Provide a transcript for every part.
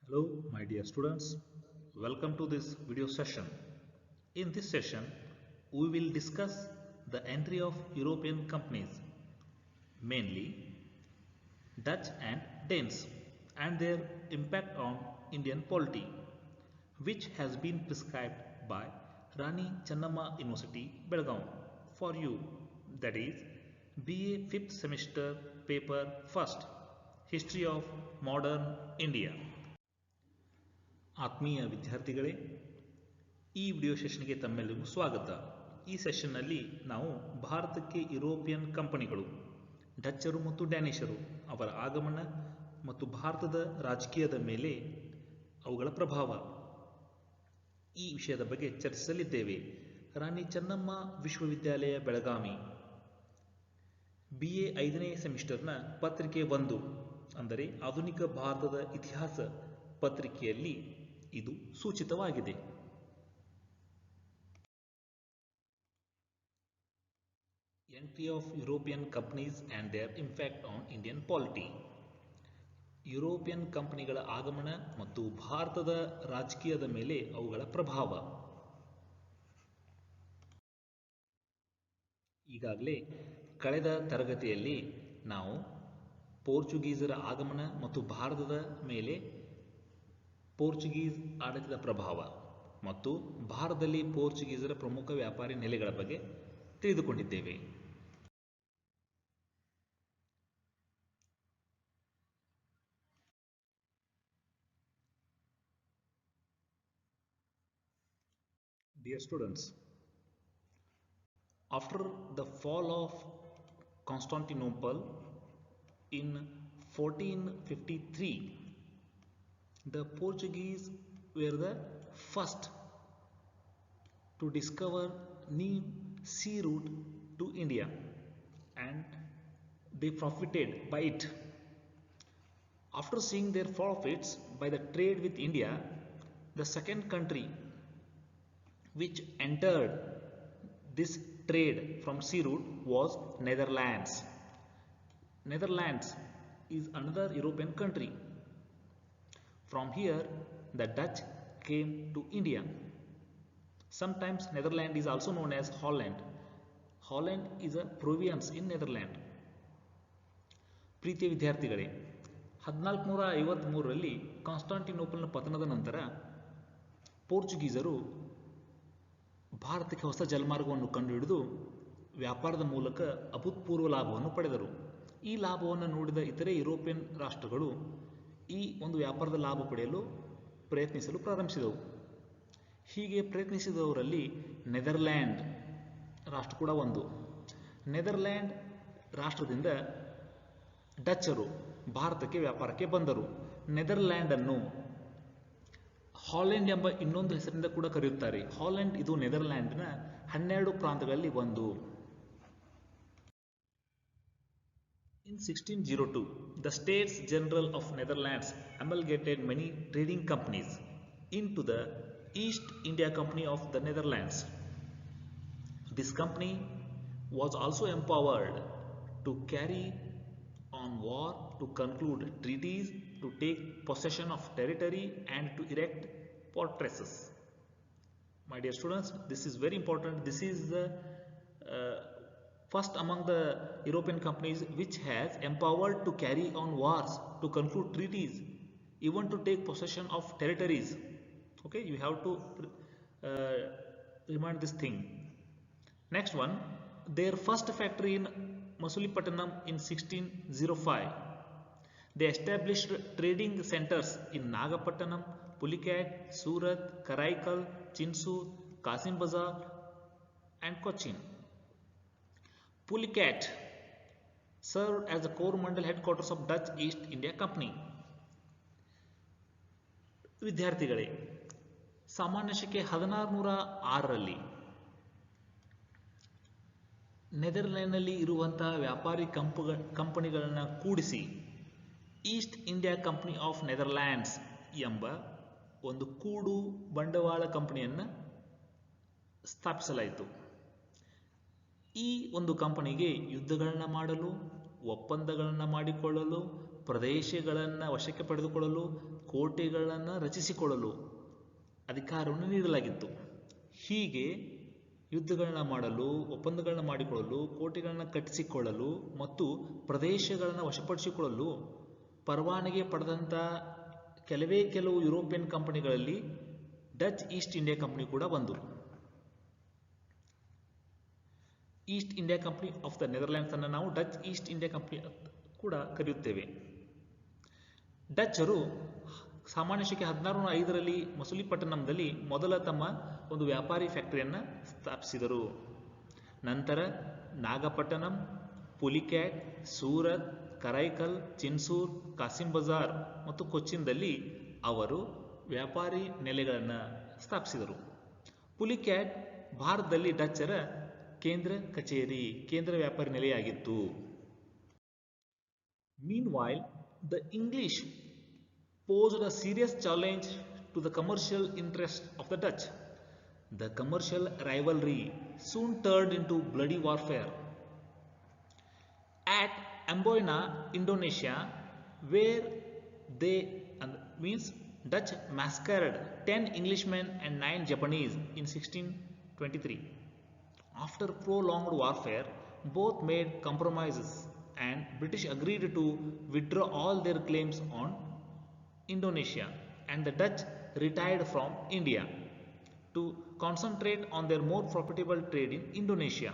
Hello, my dear students. Welcome to this video session. In this session, we will discuss the entry of European companies, mainly Dutch and Danes, and their impact on Indian polity, which has been prescribed by Rani Channamma University, Belgaum, for you. That is BA 5th semester paper 1st History of Modern India. ಆತ್ಮೀಯ ವಿದ್ಯಾರ್ಥಿಗಳೇ, ಈ video ಸೆಷನ್ಗೆ ತಮ್ಮೆಲ್ಲರಿಗೂ ಸ್ವಾಗತ. ಈ ಸೆಷನ್ನಲ್ಲಿ ನಾವು ಭಾರತಕ್ಕೆ European ಕಂಪನಿಗಳು, ಡಚ್ಚರು ಮತ್ತು ಡ್ಯಾನಿಷರು ಅವರ ಆಗಮನ ಮತ್ತು ಭಾರತದ ರಾಜಕೀಯದ ಮೇಲೆ ಅವುಗಳ ಪ್ರಭಾವ ಈ ವಿಷಯದ ಬಗ್ಗೆ ಚರ್ಚಿಸಲಿದ್ದೇವೆ. ರಾಣಿ ಚೆನ್ನಮ್ಮ ವಿಶ್ವವಿದ್ಯಾಲಯ ಬೆಳಗಾವಿ BA 5ನೇ ಸೆಮಿಸ್ಟರ್ನ ಪತ್ರಿಕೆ 1 ಅಂದರೆ ಆಧುನಿಕ ಭಾರತದ ಇತಿಹಾಸ ಪತ್ರಿಕೆಯಲ್ಲಿ ಇದು ಸೂಚಿತವಾಗಿದೆ. Entry of European companies and their impact on Indian polity. European ಕಂಪನಿಗಳ ಆಗಮನ ಮತ್ತು ಭಾರತದ ರಾಜಕೀಯದ ಮೇಲೆ ಅವುಗಳ ಪ್ರಭಾವ. ಈಗಾಗಲೇ ಕಳೆದ ತರಗತಿಯಲ್ಲಿ ನಾವು ಪೋರ್ಚುಗೀಸರ ಆಗಮನ ಮತ್ತು ಭಾರತದ ಮೇಲೆ ಪೋರ್ಚುಗೀಸ್ ಆಡಳಿತದ ಪ್ರಭಾವ ಮತ್ತು ಭಾರತದಲ್ಲಿ ಪೋರ್ಚುಗೀಸರ ಪ್ರಮುಖ ವ್ಯಾಪಾರಿ ನೆಲೆಗಳ ಬಗ್ಗೆ ತಿಳಿದುಕೊಂಡಿದ್ದೇವೆ. Dear students, after the fall of Constantinople in 1453, the Portuguese were the first to discover new sea route to India and they profited by it. After seeing their profits by the trade with India, the second country which entered this trade from sea route was Netherlands. Netherlands is another European country. From here, the Dutch came to India. Sometimes Netherlands is also known as Holland. Holland is a province in Netherlands. ಪ್ರೀತಿಯ ವಿದ್ಯಾರ್ಥಿಗಳೇ, 1453ರಲ್ಲಿ ಕಾನ್ಸ್ಟಾಂಟಿನೋಪಲ್ನ ಪತನದ ನಂತರ ಪೋರ್ಚುಗೀಸರು ಭಾರತಕ್ಕೆ ಹೊಸ ಜಲಮಾರ್ಗವನ್ನು ಕಂಡುಹಿಡಿದು ವ್ಯಾಪಾರದ ಮೂಲಕ ಅಭೂತಪೂರ್ವ ಲಾಭವನ್ನು ಪಡೆದರು. ಈ ಲಾಭವನ್ನು ನೋಡಿದ ಇತರೆ ಯುರೋಪಿಯನ್ ರಾಷ್ಟ್ರಗಳು ಈ ಒಂದು ವ್ಯಾಪಾರದ ಲಾಭ ಪಡೆಯಲು ಪ್ರಯತ್ನಿಸಲು ಪ್ರಾರಂಭಿಸಿದವು. ಹೀಗೆ ಪ್ರಯತ್ನಿಸಿದವರಲ್ಲಿ ನೆದರ್ಲ್ಯಾಂಡ್ ರಾಷ್ಟ್ರ ಕೂಡ ಒಂದು. ನೆದರ್ಲ್ಯಾಂಡ್ ರಾಷ್ಟ್ರದಿಂದ ಡಚ್ಚರು ಭಾರತಕ್ಕೆ ವ್ಯಾಪಾರಕ್ಕೆ ಬಂದರು. ನೆದರ್ಲ್ಯಾಂಡನ್ನು ಹಾಲೆಂಡ್ ಎಂಬ ಇನ್ನೊಂದು ಹೆಸರಿನಿಂದ ಕೂಡ ಕರೆಯುತ್ತಾರೆ. ಹಾಲೆಂಡ್ ಇದು ನೆದರ್ಲ್ಯಾಂಡ್ನ 12 ಪ್ರಾಂತಗಳಲ್ಲಿ ಒಂದು. In 1602, the States General of Netherlands amalgamated many trading companies into the East India Company of the Netherlands. This company was also empowered to carry on war, to conclude treaties, to take possession of territory and to erect fortresses. My dear students, this is very important. This is the first among the European companies which has empowered to carry on wars, to conclude treaties, even to take possession of territories. Okay, you have to remind this thing. Next one, their first factory in Masulipatanam in 1605. They established trading centers in Nagapattanam, Pulicat, Surat, Karaikal, Chinsur, Kasim Bazar and Cochin. Pulicat served as the Coromandel headquarters of Dutch East India Company. ವಿದ್ಯಾರ್ಥಿಗಳೇ, ಸಾಮಾನ್ಯ ಶಕೆ 1606ರಲ್ಲಿ ನೆದರ್ಲ್ಯಾಂಡ್ನಲ್ಲಿ ಇರುವಂತಹ ವ್ಯಾಪಾರಿ ಕಂಪನಿಗಳನ್ನು ಕೂಡಿಸಿ East India company of Netherlands ಎಂಬ ಒಂದು ಕೂಡು ಬಂಡವಾಳ ಕಂಪನಿಯನ್ನು ಸ್ಥಾಪಿಸಲಾಯಿತು. ಈ ಒಂದು ಕಂಪನಿಗೆ ಯುದ್ಧಗಳನ್ನು ಮಾಡಲು, ಒಪ್ಪಂದಗಳನ್ನು ಮಾಡಿಕೊಳ್ಳಲು ಪ್ರದೇಶಗಳನ್ನು ವಶಕ್ಕೆ ಪಡೆದುಕೊಳ್ಳಲು, ಕೋಟೆಗಳನ್ನು ರಚಿಸಿಕೊಳ್ಳಲು ಅಧಿಕಾರವನ್ನು ನೀಡಲಾಗಿತ್ತು. ಹೀಗೆ ಯುದ್ಧಗಳನ್ನ ಮಾಡಲು, ಒಪ್ಪಂದಗಳನ್ನ ಮಾಡಿಕೊಳ್ಳಲು, ಕೋಟೆಗಳನ್ನು ಕಟ್ಟಿಸಿಕೊಳ್ಳಲು ಮತ್ತು ಪ್ರದೇಶಗಳನ್ನು ವಶಪಡಿಸಿಕೊಳ್ಳಲು ಪರವಾನಗಿ ಪಡೆದಂಥ ಕೆಲವು ಯುರೋಪಿಯನ್ ಕಂಪನಿಗಳಲ್ಲಿ ಡಚ್ ಈಸ್ಟ್ ಇಂಡಿಯಾ ಕಂಪನಿ ಕೂಡ ಒಂದು. East India company of the Netherlands ಅನ್ನು ನಾವು ಡಚ್ ಈಸ್ಟ್ ಇಂಡಿಯಾ ಕಂಪನಿ ಕೂಡ ಕರೆಯುತ್ತೇವೆ. ಡಚ್ಚರು ಸಾಮಾನ್ಯ ಶಕೆ 1605ರಲ್ಲಿ ಮಸುಲಿಪಟ್ಟಣಂನಲ್ಲಿ ಮೊದಲ ತಮ್ಮ ಒಂದು ವ್ಯಾಪಾರಿ ಫ್ಯಾಕ್ಟರಿಯನ್ನು ಸ್ಥಾಪಿಸಿದರು. ನಂತರ ನಾಗಪಟ್ಟಣಂ, ಪುಲಿಕ್ಯಾಟ್, ಸೂರತ್, ಕರೈಕಲ್, ಚಿನ್ಸೂರ್, ಕಾಸಿಂ ಬಜಾರ್ ಮತ್ತು ಕೊಚ್ಚಿನ್ದಲ್ಲಿ ಅವರು ವ್ಯಾಪಾರಿ ನೆಲೆಗಳನ್ನು ಸ್ಥಾಪಿಸಿದರು. ಪುಲಿಕ್ಯಾಟ್ ಭಾರತದಲ್ಲಿ ಡಚ್ಚರ ಕೇಂದ್ರ ಕಚೇರಿ, ಕೇಂದ್ರ ವ್ಯಾಪಾರಿ ನೆಲೆಯಾಗಿತ್ತು. Meanwhile, the English posed a serious challenge to the commercial interests of the Dutch. The commercial rivalry soon turned into bloody warfare. At Amboina, Indonesia, where they Dutch massacred 10 Englishmen and 9 Japanese in 1623. After prolonged warfare, both made compromises and British agreed to withdraw all their claims on Indonesia, and the Dutch retired from India to concentrate on their more profitable trade in Indonesia.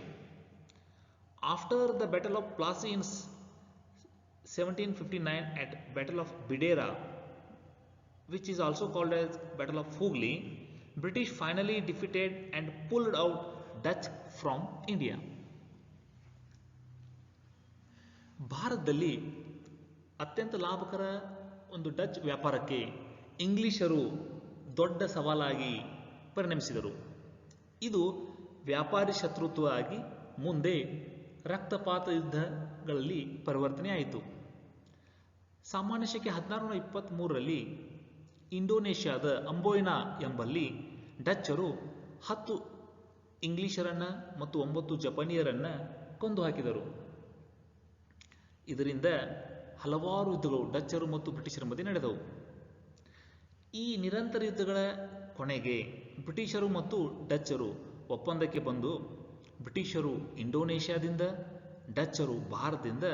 After the Battle of Plassey in 1759 at Battle of Bidera, which is also called as Battle of Hooghly, British finally defeated and pulled out Dutch from India. ಭಾರತದಲ್ಲಿ ಅತ್ಯಂತ ಲಾಭಕರ ಒಂದು Dutch ವ್ಯಾಪಾರಕ್ಕೆ ಇಂಗ್ಲಿಷರು ದೊಡ್ಡ ಸವಾಲಾಗಿ ಪರಿಣಮಿಸಿದರು. ಇದು ವ್ಯಾಪಾರಿ ಶತ್ರುತ್ವ ಆಗಿ ಮುಂದೆ ರಕ್ತಪಾತ ಯುದ್ಧಗಳಲ್ಲಿ ಪರಿವರ್ತನೆಯಾಯಿತು. ಸಾಮಾನ್ಯ ಶಕೆ 1623ರಲ್ಲಿ ಇಂಡೋನೇಷ್ಯಾದ ಅಂಬೋಯ್ನಾ ಎಂಬಲ್ಲಿ ಡಚ್ಚರು 10 ಇಂಗ್ಲಿಷರನ್ನ ಮತ್ತು 9 ಜಪಾನಿಯರನ್ನ ಕೊಂದು ಹಾಕಿದರು. ಇದರಿಂದ ಹಲವಾರು ಯುದ್ಧಗಳು ಡಚ್ಚರು ಮತ್ತು ಬ್ರಿಟಿಷರ ಮಧ್ಯೆ ನಡೆದವು. ಈ ನಿರಂತರ ಯುದ್ಧಗಳ ಕೊನೆಗೆ ಬ್ರಿಟಿಷರು ಮತ್ತು ಡಚ್ಚರು ಒಪ್ಪಂದಕ್ಕೆ ಬಂದು ಬ್ರಿಟಿಷರು ಇಂಡೋನೇಷ್ಯಾದಿಂದ, ಡಚ್ಚರು ಭಾರತದಿಂದ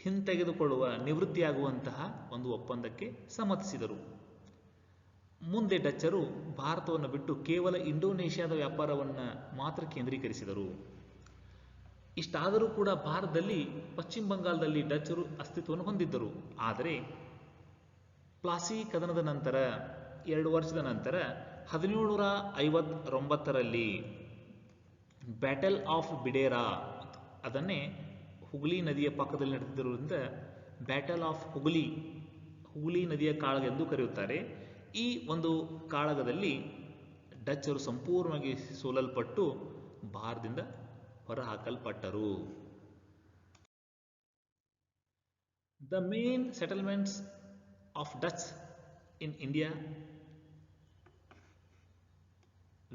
ಹಿಂತೆಗೆದುಕೊಳ್ಳುವ ನಿವೃತ್ತಿಯಾಗುವಂತಹ ಒಂದು ಒಪ್ಪಂದಕ್ಕೆ ಸಮ್ಮತಿಸಿದರು. ಮುಂದೆ ಡಚ್ಚರು ಭಾರತವನ್ನು ಬಿಟ್ಟು ಕೇವಲ ಇಂಡೋನೇಷ್ಯಾದ ವ್ಯಾಪಾರವನ್ನು ಮಾತ್ರ ಕೇಂದ್ರೀಕರಿಸಿದರು. ಇಷ್ಟಾದರೂ ಕೂಡ ಭಾರತದಲ್ಲಿ ಪಶ್ಚಿಮ ಬಂಗಾಳದಲ್ಲಿ ಡಚ್ಚರು ಅಸ್ತಿತ್ವವನ್ನು ಹೊಂದಿದ್ದರು. ಆದರೆ ಪ್ಲಾಸಿ ಕದನದ ನಂತರ 2 ವರ್ಷದ ನಂತರ 1759ರಲ್ಲಿ ಬ್ಯಾಟಲ್ ಆಫ್ ಬಿಡೇರಾ, ಅದನ್ನೇ ಹುಗ್ಲಿ ನದಿಯ ಪಕ್ಕದಲ್ಲಿ ನಡೆದಿರುವುದರಿಂದ ಬ್ಯಾಟಲ್ ಆಫ್ ಹುಗ್ಲಿ ನದಿಯ ಕಾಳಗ ಎಂದು ಕರೆಯುತ್ತಾರೆ. ಈ ಒಂದು ಕಾಳಗದಲ್ಲಿ ಡಚ್ಚರು ಸಂಪೂರ್ಣವಾಗಿ ಸೋಲಲ್ಪಟ್ಟು ಭಾರತದಿಂದ ಹೊರಹಾಕಲ್ಪಟ್ಟರು. The main settlements of Dutch in India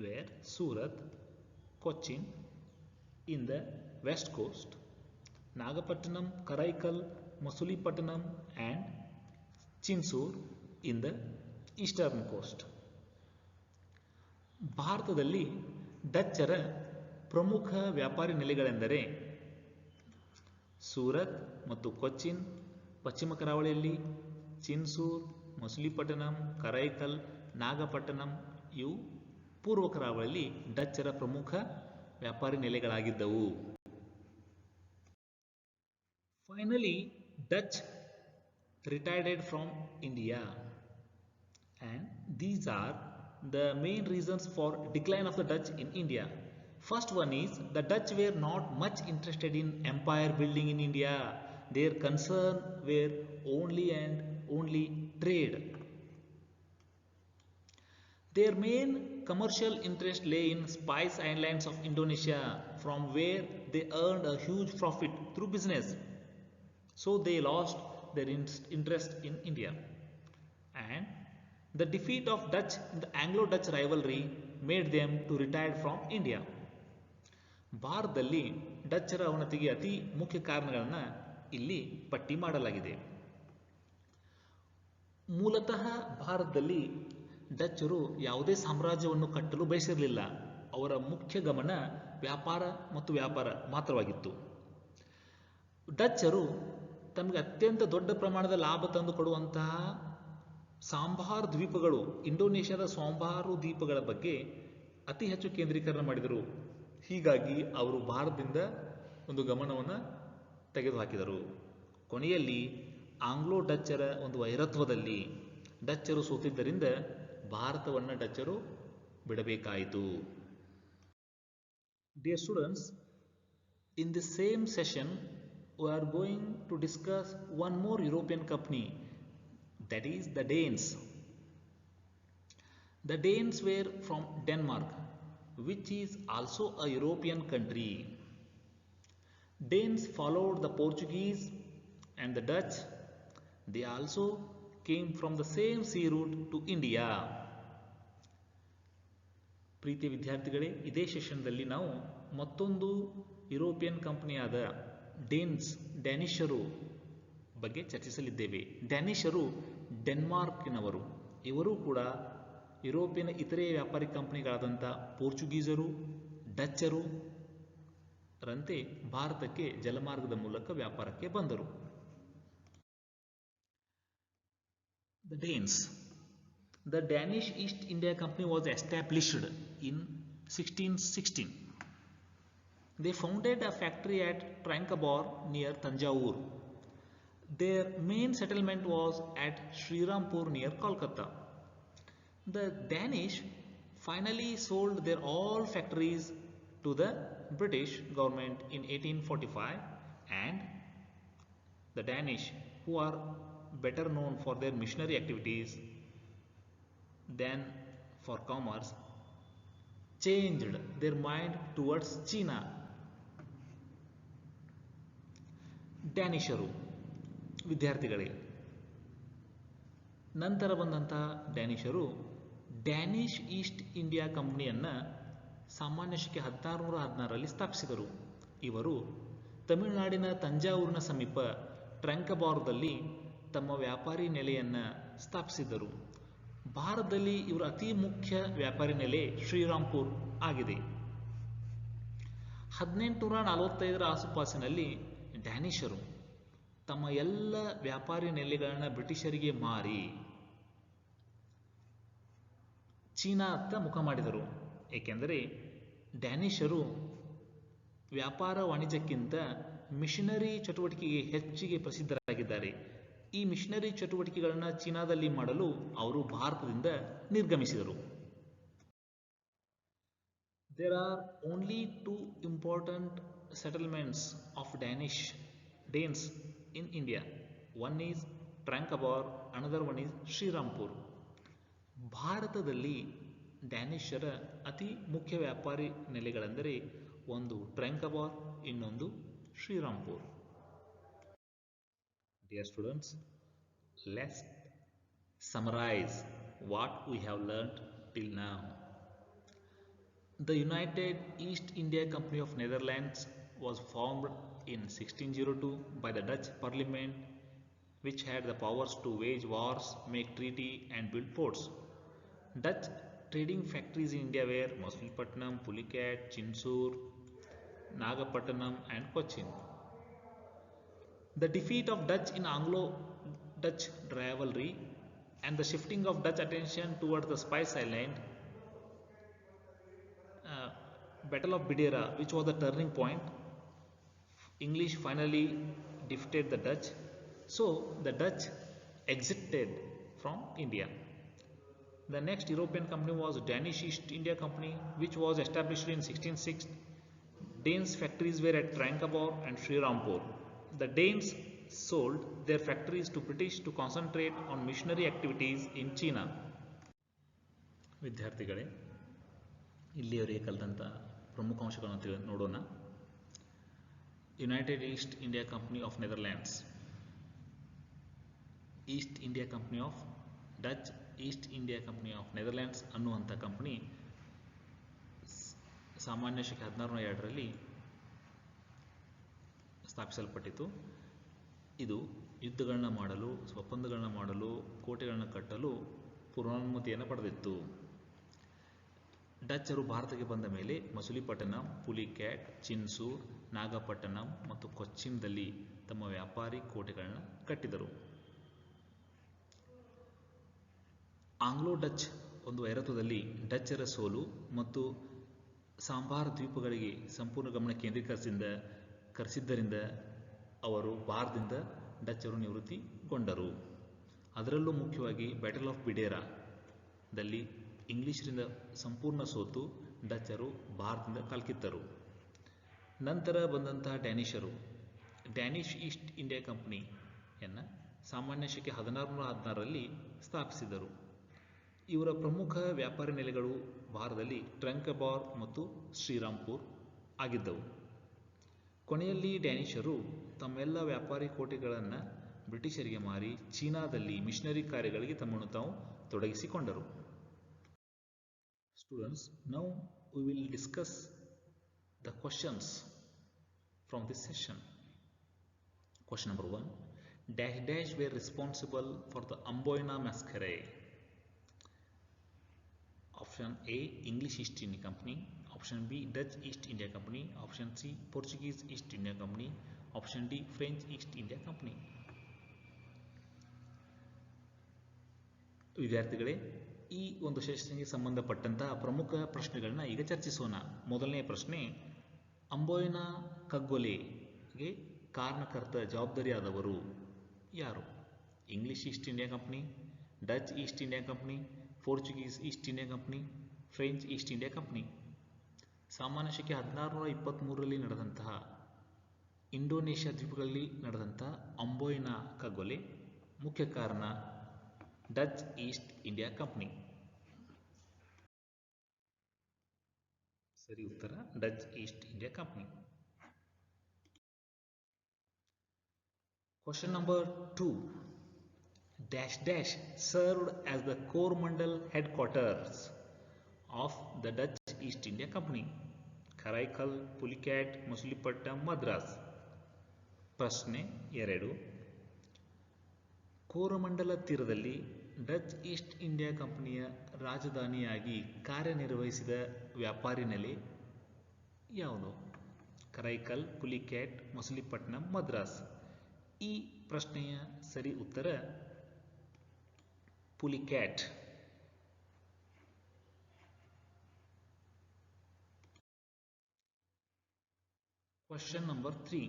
were Surat, Cochin in the west coast, Nagapattinam, Karaikal, Masulipatanam and Chinsur in the eastern coast. ಭಾರತದಲ್ಲಿ ಡಚ್ಚರ ಪ್ರಮುಖ ವ್ಯಾಪಾರಿ ನೆಲೆಗಳೆಂದರೆ ಸೂರತ್ ಮತ್ತು ಕೊಚ್ಚಿನ್ ಪಶ್ಚಿಮ ಕರಾವಳಿಯಲ್ಲಿ, ಚಿನ್ಸೂರ್, ಮಸುಲಿಪಟ್ಟಣಂ, ಕರೈಕಲ್, ನಾಗಪಟ್ಟಣಂ ಇವು ಪೂರ್ವ ಕರಾವಳಿಯಲ್ಲಿ ಡಚ್ಚರ ಪ್ರಮುಖ ವ್ಯಾಪಾರಿ ನೆಲೆಗಳಾಗಿದ್ದವು. Finally, Dutch retired from India, and these are the main reasons for decline of the Dutch in India. First one is the Dutch were not much interested in empire building in India. Their concern were only trade. Their main commercial interest lay in Spice Islands of Indonesia, from where they earned a huge profit through business. So they lost their interest in India. And the defeat of Dutch in the Anglo-Dutch rivalry made them to retire from India. ಭಾರತದಲ್ಲಿ ಡಚ್ಚರ ಅವನತಿಗೆ ಅತಿ ಮುಖ್ಯ ಕಾರಣಗಳನ್ನು ಇಲ್ಲಿ ಪಟ್ಟಿ ಮಾಡಲಾಗಿದೆ. ಮೂಲತಃ ಭಾರತದಲ್ಲಿ ಡಚ್ಚರು ಯಾವುದೇ ಸಾಮ್ರಾಜ್ಯವನ್ನು ಕಟ್ಟಲು ಬಯಸಿರಲಿಲ್ಲ. ಅವರ ಮುಖ್ಯ ಗಮನ ವ್ಯಾಪಾರ ಮತ್ತು ವ್ಯಾಪಾರ ಮಾತ್ರವಾಗಿತ್ತು. ಡಚ್ಚರು ತಮಗೆ ಅತ್ಯಂತ ದೊಡ್ಡ ಪ್ರಮಾಣದ ಲಾಭ ತಂದು ಕೊಡುವಂತಹ ಸಾಂಬಾರ್ ದ್ವೀಪಗಳು, ಇಂಡೋನೇಷ್ಯಾದ ಸಾಂಬಾರು ದ್ವೀಪಗಳ ಬಗ್ಗೆ ಅತಿ ಹೆಚ್ಚು ಕೇಂದ್ರೀಕರಣ ಮಾಡಿದರು. ಹೀಗಾಗಿ ಅವರು ಭಾರತದಿಂದ ಒಂದು ಗಮನವನ್ನು ತೆಗೆದುಹಾಕಿದರು. ಕೊನೆಯಲ್ಲಿ ಆಂಗ್ಲೋ ಡಚ್ಚರ ಒಂದು ವೈರತ್ವದಲ್ಲಿ ಡಚ್ಚರು ಸೋತಿದ್ದರಿಂದ ಭಾರತವನ್ನು ಡಚ್ಚರು ಬಿಡಬೇಕಾಯಿತು. Dear students, in the same session we are going to discuss one more European company, that is the Danes. The Danes were from Denmark, which is also a European country. Danes followed the Portuguese and the Dutch. They also came from the same sea route to India. ಪ್ರೀತಿಯ ವಿದ್ಯಾರ್ಥಿಗಳೇ, ಇದೇ ಸೆಷನ್ದಲ್ಲಿ ನಾವು ಮತ್ತೊಂದು European ಕಂಪನಿಯಾದ ಡ್ಯಾನಿಷರು ಬಗ್ಗೆ ಚರ್ಚಿಸಲಿದ್ದೇವೆ. ಡ್ಯಾನಿಷರು ಡೆನ್ಮಾರ್ಕಿನವರು. ಇವರು ಕೂಡ European ಇತರೆ ವ್ಯಾಪಾರಿ ಕಂಪನಿಗಳಾದಂಥ ಪೋರ್ಚುಗೀಸರು, ಡಚ್ಚರು ರಂತೆ ಭಾರತಕ್ಕೆ ಜಲಮಾರ್ಗದ ಮೂಲಕ ವ್ಯಾಪಾರಕ್ಕೆ ಬಂದರು. The Danes. The Danish East India Company was established in 1616. They founded a factory at Tranquebar near Tanjavur. Their main settlement was at Srirampur near Kolkata. The Danish finally sold their all factories to the British government in 1845, and the Danish, who are better known for their missionary activities than for commerce, changed their mind towards China. ಡ್ಯಾನಿಷರು ವಿದ್ಯಾರ್ಥಿಗಳೇ, ನಂತರ ಬಂದಂತಹ ಡ್ಯಾನಿಷರು Danish East India ಕಂಪನಿಯನ್ನು ಸಾಮಾನ್ಯ ಶಕೆ 1616ರಲ್ಲಿ ಸ್ಥಾಪಿಸಿದರು. ಇವರು ತಮಿಳುನಾಡಿನ ತಂಜಾವೂರಿನ ಸಮೀಪ ಟ್ರಂಕಬಾರ್ದಲ್ಲಿ ತಮ್ಮ ವ್ಯಾಪಾರಿ ನೆಲೆಯನ್ನು ಸ್ಥಾಪಿಸಿದರು. ಭಾರತದಲ್ಲಿ ಇವರ ಅತಿ ಮುಖ್ಯ ವ್ಯಾಪಾರಿ ನೆಲೆ ಶ್ರೀರಾಂಪುರ್ ಆಗಿದೆ. 1845ರ ಆಸುಪಾಸಿನಲ್ಲಿ ಡ್ಯಾನಿಷರು ತಮ್ಮ ಎಲ್ಲ ವ್ಯಾಪಾರಿ ನೆಲೆಗಳನ್ನು ಬ್ರಿಟಿಷರಿಗೆ ಮಾರಿ ಚೀನಾತ್ತ ಮುಖ ಮಾಡಿದರು. ಏಕೆಂದರೆ ಡ್ಯಾನಿಷರು ವ್ಯಾಪಾರ ವಾಣಿಜ್ಯಕ್ಕಿಂತ ಮಿಷನರಿ ಚಟುವಟಿಕೆಗೆ ಹೆಚ್ಚಿಗೆ ಪ್ರಸಿದ್ಧರಾಗಿದ್ದಾರೆ. ಈ ಮಿಷನರಿ ಚಟುವಟಿಕೆಗಳನ್ನು ಚೀನಾದಲ್ಲಿ ಮಾಡಲು ಅವರು ಭಾರತದಿಂದ ನಿರ್ಗಮಿಸಿದರು. There are only two important settlements of Danes in India. One is Tranquebar, another one is Srirampur. ಭಾರತದಲ್ಲಿ ಡ್ಯಾನಿಷರ ಅತಿ ಮುಖ್ಯ ವ್ಯಾಪಾರಿ ನೆಲೆಗಳೆಂದರೆ ಒಂದು ಟ್ರಂಕಬಾರ್, ಇನ್ನೊಂದು Shrirampur. Dear students, let's summarize what we have learnt till now. The United East India Company of Netherlands was formed in 1602 by the Dutch Parliament, which had the powers to wage wars, make treaty and build ports. Dutch trading factories in India were Masulipattnam, Pulicat, Chinsur, Nagapattinam and Cochin. The defeat of Dutch in Anglo-Dutch rivalry and the shifting of Dutch attention towards the Spice Island, Battle of Bidera, which was the turning point. English finally defeated the Dutch, so the Dutch exited from India. The next European company was Danish East India Company, which was established in 1606. Danes' factories were at Tranquebar and Srirampur. The Danes sold their factories to British to concentrate on missionary activities in China. ವಿದ್ಯಾರ್ಥಿಗಳೇ, ಇಲ್ಲಿಯವರೆಗೆ ಕಲಿತಂಥ ಪ್ರಮುಖ ಅಂಶಗಳನ್ನು ನೋಡೋಣ. United East India company of Netherlands, East India company of Dutch, East India company of Netherlands ಅನ್ನುವಂಥ company ಸಾಮಾನ್ಯ ಶಕೆ 1602ರಲ್ಲಿ ಸ್ಥಾಪಿಸಲ್ಪಟ್ಟಿತು. ಇದು ಯುದ್ಧಗಳನ್ನ ಮಾಡಲು, ಒಪ್ಪಂದಗಳನ್ನ ಮಾಡಲು, ಕೋಟೆಗಳನ್ನು ಕಟ್ಟಲು ಪೂರ್ವಾನುಮತಿಯನ್ನು ಪಡೆದಿತ್ತು. ಡಚ್ಚರು ಭಾರತಕ್ಕೆ ಬಂದ ಮೇಲೆ ಮಸುಲಿಪಟ್ಟಣಂ, ಪುಲಿಕ್ಯಾಟ್, ಚಿನ್ಸೂರ್, ನಾಗಪಟ್ಟಣಂ ಮತ್ತು ಕೊಚ್ಚಿನ್ದಲ್ಲಿ ತಮ್ಮ ವ್ಯಾಪಾರಿ ಕೋಟೆಗಳನ್ನು ಕಟ್ಟಿದರು. ಆಂಗ್ಲೋ ಡಚ್ ಒಂದು ವೈರತ್ವದಲ್ಲಿ ಡಚ್ಚರ ಸೋಲು ಮತ್ತು ಸಾಂಬಾರ್ ದ್ವೀಪಗಳಿಗೆ ಸಂಪೂರ್ಣ ಗಮನ ಕೇಂದ್ರೀಕರಿಸಿದ್ದರಿಂದ ಅವರು ಭಾರತದಿಂದ ಡಚ್ಚರು ನಿವೃತ್ತಿಗೊಂಡರು. ಅದರಲ್ಲೂ ಮುಖ್ಯವಾಗಿ ಬ್ಯಾಟಲ್ ಆಫ್ ಬಿಡೇರಾದಲ್ಲಿ ಇಂಗ್ಲಿಷರಿಂದ ಸಂಪೂರ್ಣ ಸೋತು ಡಚ್ಚರು ಭಾರತದಿಂದ ಕಾಲ್ಕಿತ್ತರು. ನಂತರ ಬಂದಂತಹ ಡ್ಯಾನಿಷರು ಡ್ಯಾನಿಷ್ ಈಸ್ಟ್ ಇಂಡಿಯಾ ಕಂಪನಿಯನ್ನು ಸಾಮಾನ್ಯ ಶಕೆ 1616ರಲ್ಲಿ ಸ್ಥಾಪಿಸಿದರು. ಇವರ ಪ್ರಮುಖ ವ್ಯಾಪಾರಿ ನೆಲೆಗಳು ಭಾರತದಲ್ಲಿ ಟ್ರಂಕಬಾರ್ ಮತ್ತು ಶ್ರೀರಾಂಪುರ್ ಆಗಿದ್ದವು. ಕೊನೆಯಲ್ಲಿ ಡ್ಯಾನಿಷರು ತಮ್ಮೆಲ್ಲ ವ್ಯಾಪಾರಿ ಕೋಟೆಗಳನ್ನು ಬ್ರಿಟಿಷರಿಗೆ ಮಾರಿ ಚೀನಾದಲ್ಲಿ ಮಿಷನರಿ ಕಾರ್ಯಗಳಿಗೆ ತಮ್ಮನ್ನು ತಾವು ತೊಡಗಿಸಿಕೊಂಡರು. Students, now we will discuss the questions from this session. Question number 1. Dash dash were responsible for the Amboina massacre. Option A, English East India Company. Option B, Dutch East India Company. Option C, Portuguese East India Company. Option D, French East India Company. ವಿದ್ಯಾರ್ಥಿಗಳೇ, ಈ ಒಂದು ಸೆಷನ್ಗೆ ಸಂಬಂಧಪಟ್ಟಂತಹ ಪ್ರಮುಖ ಪ್ರಶ್ನೆಗಳನ್ನ ಈಗ ಚರ್ಚಿಸೋಣ. ಮೊದಲನೆಯ ಪ್ರಶ್ನೆ, ಅಂಬೋಯ್ನಾ ಕಗ್ಗೊಲೆಗೆ ಕಾರಣಕರ್ತ ಜವಾಬ್ದಾರಿಯಾದವರು ಯಾರು? English East India company, Dutch East India company, Portuguese East India company, French East India company. ಸಾಮಾನ್ಯ ಶಕೆ 1623ರಲ್ಲಿ ನಡೆದಂತಹ ಇಂಡೋನೇಷ್ಯಾ ದ್ವೀಪಗಳಲ್ಲಿ ನಡೆದಂತಹ ಅಂಬೋಯ್ನಾ ಕಗ್ಗೊಲೆ ಮುಖ್ಯ ಕಾರಣ ಡಚ್ ಈಸ್ಟ್ ಇಂಡಿಯಾ ಕಂಪನಿ. ಸರಿ ಉತ್ತರ Dutch East India company. Question number 2. Dash dash served as the Coromandel headquarters of the Dutch East India Company. Karaikal, Pulicat, Masulipatam, Madras. ಪ್ರಶ್ನೆ 2. ಕೋರಮಂಡಲ ತೀರದಲ್ಲಿ ಡಚ್ ಈಸ್ಟ್ ಇಂಡಿಯಾ ಕಂಪನಿಯ ರಾಜಧಾನಿಯಾಗಿ ಕಾರ್ಯನಿರ್ವಹಿಸಿದ ವ್ಯಾಪಾರಿ ನೆಲೆ ಯಾವುದು? ಕರೈಕಲ್, ಪುಲಿಕ್ಯಾಟ್, ಮಸುಲಿಪಟ್ನಂ, ಮದ್ರಾಸ್. ಈ ಪ್ರಶ್ನೆಯ ಸರಿ ಉತ್ತರ ಪುಲಿಕ್ಯಾಟ್. Question number 3.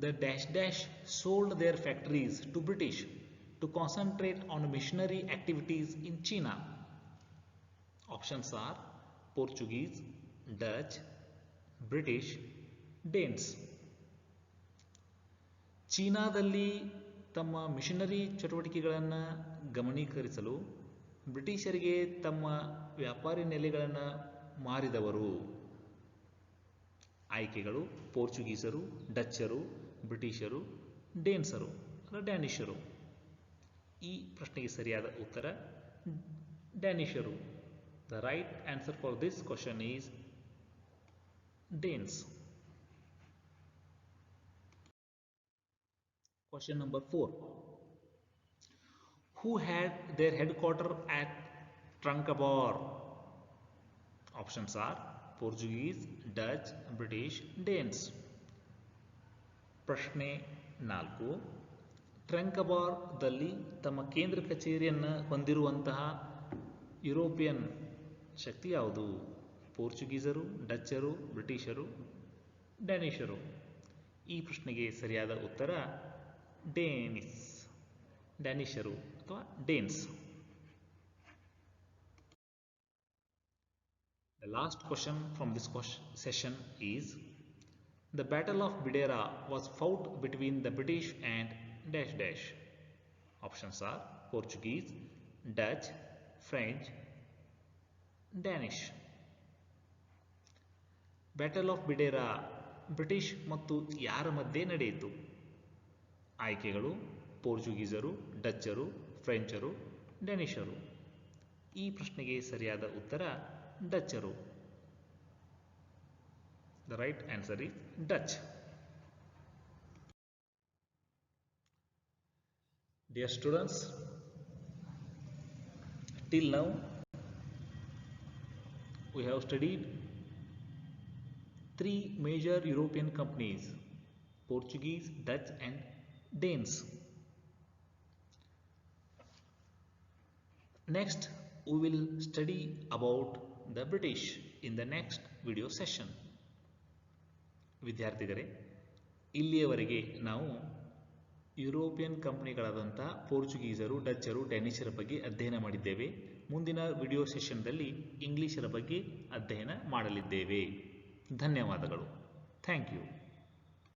The dash dash sold their factories to British to concentrate on missionary activities in China. Options are Portuguese, Dutch, British, Danes. ಚೀನಾದಲ್ಲಿ ತಮ್ಮ ಮಿಷನರಿ ಚಟುವಟಿಕೆಗಳನ್ನು ಗಮನೀಕರಿಸಲು ಬ್ರಿಟಿಷರಿಗೆ ತಮ್ಮ ವ್ಯಾಪಾರಿ ನೆಲೆಗಳನ್ನು ಮಾರಿದವರು. ಆಯ್ಕೆಗಳು ಪೋರ್ಚುಗೀಸರು, ಡಚ್ಚರು, ಬ್ರಿಟಿಷರು, ಡೇನ್ಸರು ಅಥವಾ ಡ್ಯಾನಿಷರು. ಈ ಪ್ರಶ್ನೆಗೆ ಸರಿಯಾದ ಉತ್ತರ ಡ್ಯಾನಿಷರು. The right answer for this question is Danes. Question number 4. Who had their headquarters at Tranquebar? Options are Portuguese, Dutch, British, Danes. ಪ್ರಶ್ನೆ 4. ಟ್ರಂಕಬಾರ್ದಲ್ಲಿ ತಮ್ಮ ಕೇಂದ್ರ ಕಚೇರಿಯನ್ನು ಹೊಂದಿರುವಂತಹ ಯುರೋಪಿಯನ್ ಶಕ್ತಿ ಯಾವುದು? ಪೋರ್ಚುಗೀಸರು, ಡಚ್ಚರು, ಬ್ರಿಟಿಷರು, ಡ್ಯಾನಿಷರು. ಈ ಪ್ರಶ್ನೆಗೆ ಸರಿಯಾದ ಉತ್ತರ ಡ್ಯಾನಿಷರು ಅಥವಾ Danes. The last question from this session is, the Battle of Bidera was fought between the British and dash dash. Options are Portuguese, Dutch, French, Danish. Battle of Bedara British ಮತ್ತು ಯಾರ ಮಧ್ಯೆ ನಡೆಯಿತು? ಆಯ್ಕೆಗಳು ಪೋರ್ಚುಗೀಸರು, ಡಚ್ಚರು, ಫ್ರೆಂಚರು, ಡ್ಯಾನಿಷರು. ಈ ಪ್ರಶ್ನೆಗೆ ಸರಿಯಾದ ಉತ್ತರ ಡಚ್ಚರು. The right answer is Dutch. Dear students, till now we have studied three major European companies: Portuguese, Dutch and Danes. Next we will study about the British in the next video session. ವಿದ್ಯಾರ್ಥಿಗಳೇ, ಇಲ್ಲಿಯವರೆಗೆ ನಾವು European ಕಂಪನಿಗಳಾದಂಥ ಪೋರ್ಚುಗೀಸರು, ಡಚ್ಚರು, ಡ್ಯಾನಿಷರ ಬಗ್ಗೆ ಅಧ್ಯಯನ ಮಾಡಿದ್ದೇವೆ. ಮುಂದಿನ video ಸೆಷನ್ದಲ್ಲಿ ಇಂಗ್ಲಿಷರ ಬಗ್ಗೆ ಅಧ್ಯಯನ ಮಾಡಲಿದ್ದೇವೆ. ಧನ್ಯವಾದಗಳು. Thank you.